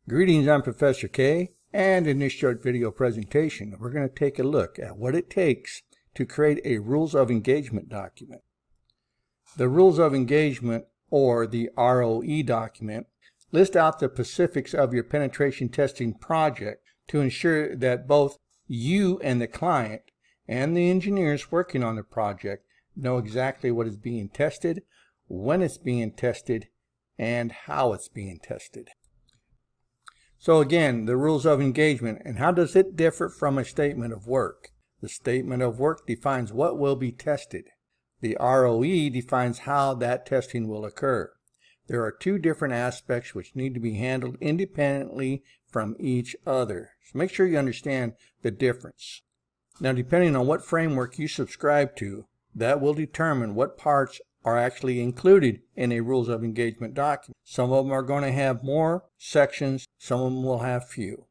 Greetings, I'm Professor K, and in this short video presentation, we're going to take a look at what it takes to create a Rules of Engagement document. The Rules of Engagement, or the ROE document, list out the specifics of your penetration testing project to ensure that both you and the client and the engineers working on the project know exactly what is being tested, when it's being tested, and how it's being tested. So again, the rules of engagement, and how does it differ from a statement of work? The statement of work defines what will be tested. The ROE defines how that testing will occur. There are two different aspects which need to be handled independently from each other. So make sure you understand the difference. Now, depending on what framework you subscribe to, that will determine what parts are actually included in a Rules of Engagement document. Some of them are going to have more sections, some of them will have few.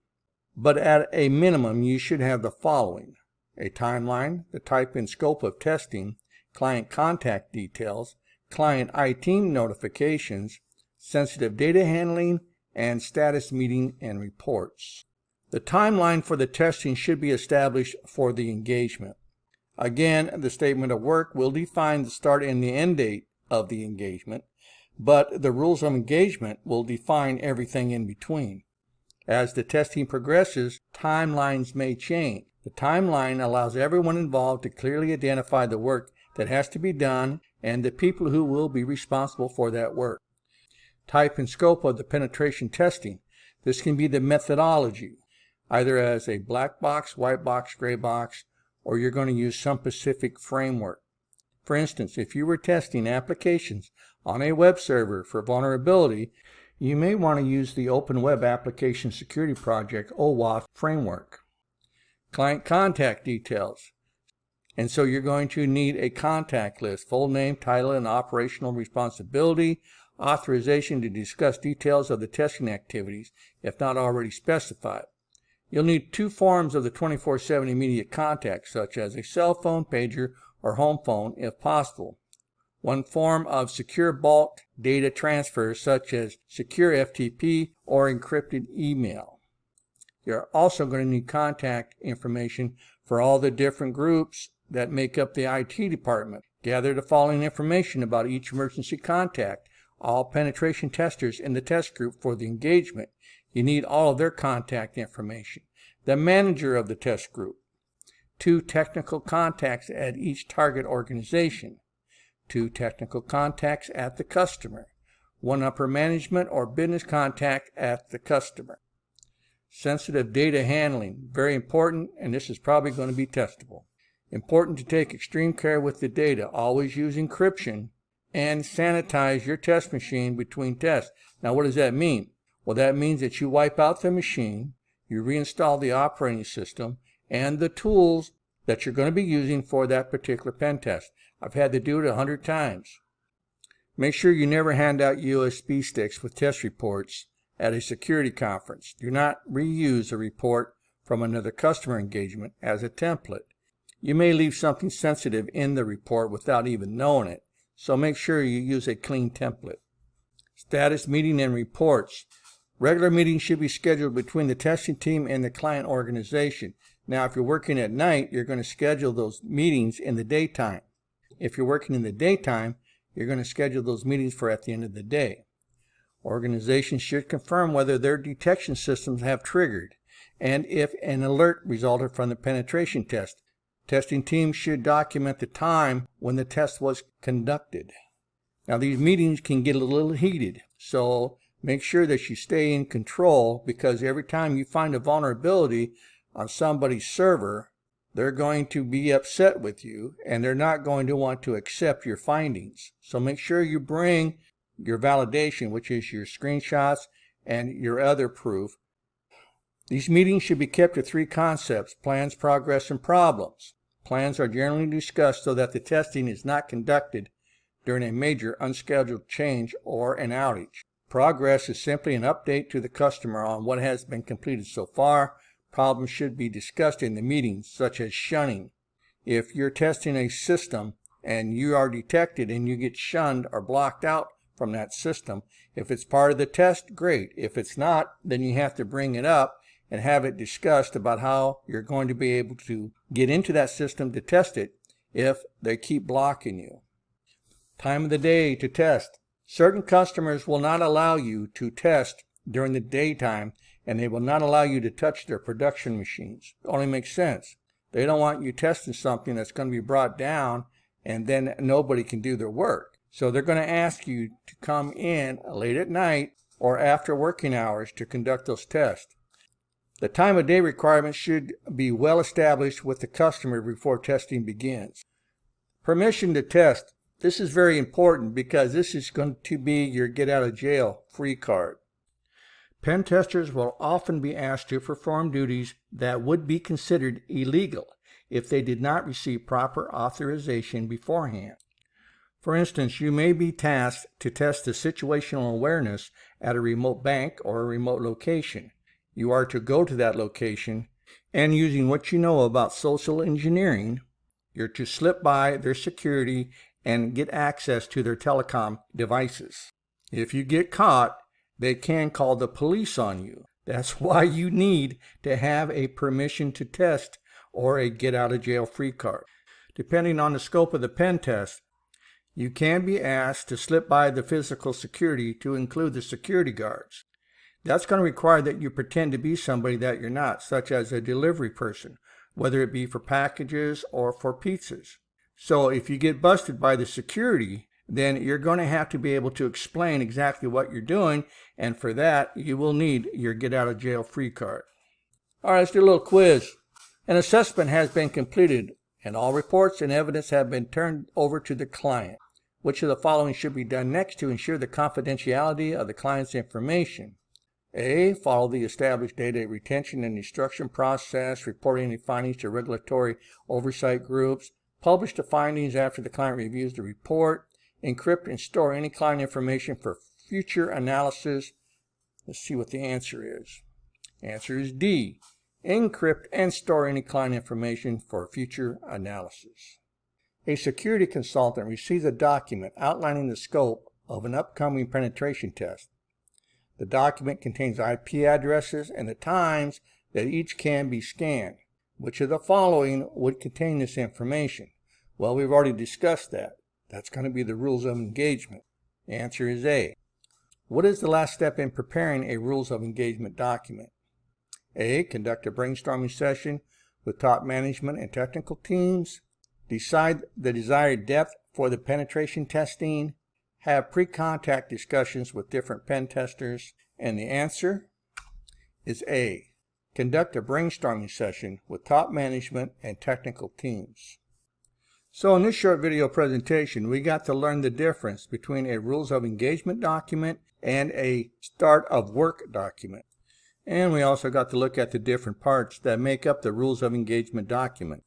But at a minimum, you should have the following: a timeline, the type and scope of testing, client contact details, client IT notifications, sensitive data handling, and status meeting and reports. The timeline for the testing should be established for the engagement. Again, the statement of work will define the start and the end date of the engagement, but the rules of engagement will define everything in between. As the testing progresses, timelines may change. The timeline allows everyone involved to clearly identify the work that has to be done and the people who will be responsible for that work. Type and scope of the penetration testing. This can be the methodology, either as a black box, white box, gray box, or you're going to use some specific framework. For instance, if you were testing applications on a web server for vulnerability, you may want to use the Open Web Application Security Project OWASP framework. Client contact details. And so you're going to need a contact list, full name, title, and operational responsibility, authorization to discuss details of the testing activities, if not already specified. You'll need two forms of the 24/7 immediate contact, such as a cell phone, pager, or home phone if possible. One form of secure bulk data transfer, such as secure FTP or encrypted email. You're also going to need contact information for all the different groups that make up the IT department. Gather the following information about each emergency contact, all penetration testers in the test group for the engagement. You need all of their contact information. The manager of the test group. 2 technical contacts at each target organization. 2 technical contacts at the customer. 1 upper management or business contact at the customer. Sensitive data handling. Very important, and this is probably going to be testable. Important to take extreme care with the data. Always use encryption and sanitize your test machine between tests. Now, what does that mean? Well, that means that you wipe out the machine, you reinstall the operating system, and the tools that you're going to be using for that particular pen test. I've had to do it 100 times. Make sure you never hand out USB sticks with test reports at a security conference. Do not reuse a report from another customer engagement as a template. You may leave something sensitive in the report without even knowing it, so make sure you use a clean template. Status meeting and reports. Regular meetings should be scheduled between the testing team and the client organization. Now, if you're working at night, you're going to schedule those meetings in the daytime. If you're working in the daytime, you're going to schedule those meetings for at the end of the day. Organizations should confirm whether their detection systems have triggered and if an alert resulted from the penetration test. Testing teams should document the time when the test was conducted. Now, these meetings can get a little heated, so make sure that you stay in control, because every time you find a vulnerability on somebody's server, they're going to be upset with you and they're not going to want to accept your findings. So make sure you bring your validation, which is your screenshots and your other proof. These meetings should be kept to 3 concepts: plans, progress, and problems. Plans are generally discussed so that the testing is not conducted during a major unscheduled change or an outage. Progress is simply an update to the customer on what has been completed so far. Problems should be discussed in the meetings, such as shunning. If you're testing a system and you are detected and you get shunned or blocked out from that system. If it's part of the test, great. If it's not, then you have to bring it up and have it discussed about how you're going to be able to get into that system to test it if they keep blocking you. Time of the day to test. Certain customers will not allow you to test during the daytime, and they will not allow you to touch their production machines. It only makes sense. They don't want you testing something that's going to be brought down and then nobody can do their work. So they're going to ask you to come in late at night or after working hours to conduct those tests. The time of day requirement should be well established with the customer before testing begins. Permission to test. This is very important because this is going to be your get out of jail free card. Pen testers will often be asked to perform duties that would be considered illegal if they did not receive proper authorization beforehand. For instance, you may be tasked to test the situational awareness at a remote bank or a remote location. You are to go to that location, and using what you know about social engineering, you're to slip by their security and get access to their telecom devices. If you get caught, they can call the police on you. That's why you need to have a permission to test or a get out of jail free card. Depending on the scope of the pen test, you can be asked to slip by the physical security to include the security guards. That's going to require that you pretend to be somebody that you're not, such as a delivery person, whether it be for packages or for pizzas. So if you get busted by the security, then you're going to have to be able to explain exactly what you're doing, and for that, you will need your get out of jail free card. All right, let's do a little quiz. An assessment has been completed, and all reports and evidence have been turned over to the client. Which of the following should be done next to ensure the confidentiality of the client's information? A. Follow the established data retention and instruction process, reporting any findings to regulatory oversight groups. Publish the findings after the client reviews the report. Encrypt and store any client information for future analysis. Let's see what the answer is. Answer is D. Encrypt and store any client information for future analysis. A security consultant receives a document outlining the scope of an upcoming penetration test. The document contains IP addresses and the times that each can be scanned. Which of the following would contain this information? Well, we've already discussed that. That's going to be the rules of engagement. The answer is A. What is the last step in preparing a rules of engagement document? A. Conduct a brainstorming session with top management and technical teams. Decide the desired depth for the penetration testing. Have pre-contact discussions with different pen testers. And the answer is A. Conduct a brainstorming session with top management and technical teams. So in this short video presentation, we got to learn the difference between a rules of engagement document and a start of work document. And we also got to look at the different parts that make up the rules of engagement document.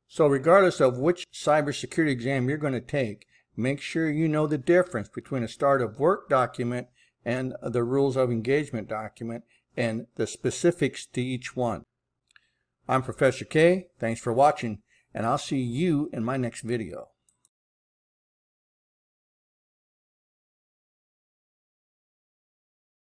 So regardless of which cybersecurity exam you're going to take, make sure you know the difference between a start of work document and the rules of engagement document and the specifics to each one. I'm Professor K. Thanks for watching, and I'll see you in my next video.